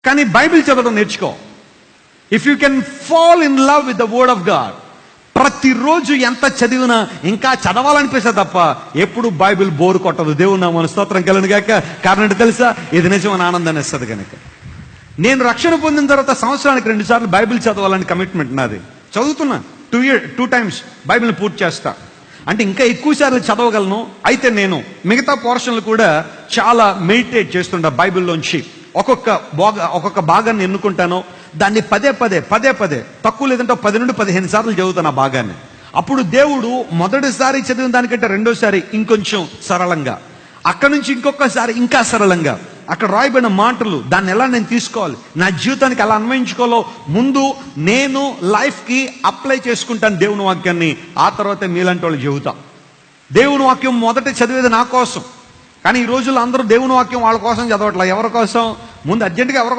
కానీ బైబిల్ చదవడం నేర్చుకో. If you can fall in love with the word of God, ప్రతిరోజు ఎంత చదివినా ఇంకా చదవాలనిపిస్తుంది తప్ప ఎప్పుడు బైబిల్ బోరు కొట్టదు. దేవుడు నా మన స్తోత్రం కలను గాక. కారణం ఏంటో తెలుసా? ఇది నిజమైన ఆనందాన్ని ఇస్తుంది కనుక. నేను రక్షణ పొందిన తర్వాత సంవత్సరానికి 2 సార్లు బైబిల్ చదవాలని కమిట్మెంట్ నాది. చదువుతున్నా 2 times బైబిల్ని పూర్తి చేస్తా. అంటే ఇంకా ఎక్కువ సార్లు చదవగలను. అయితే నేను మిగతా పోర్షన్లు కూడా చాలా మెడిటేట్ చేస్తుంటా. బైబిల్లోంచి ఒక్కొక్క భాగాన్ని ఎన్నుకుంటాను, దాన్ని పదే పదే తక్కువ లేదంటే 10 నుండి 15 సార్లు చదువుతాను ఆ భాగాన్ని. అప్పుడు దేవుడు మొదటిసారి చదివిన దానికంటే రెండోసారి ఇంకొంచెం సరళంగా, అక్కడి నుంచి ఇంకొకసారి ఇంకా సరళంగా, అక్కడ రాయబడిన మాటలు దాన్ని ఎలా నేను తీసుకోవాలి, నా జీవితానికి ఎలా అన్వయించుకోవాలో ముందు నేను లైఫ్కి అప్లై చేసుకుంటాను దేవుని వాక్యాన్ని. ఆ తర్వాత మీలాంటి వాళ్ళు చెబుతా. దేవుని వాక్యం మొదట చదివేది నా కోసం. కానీ ఈ రోజుల్లో అందరూ దేవుని వాక్యం వాళ్ళ కోసం చదవట్లేదు. ఎవరి కోసం? ముందు అర్జెంటుగా ఎవరి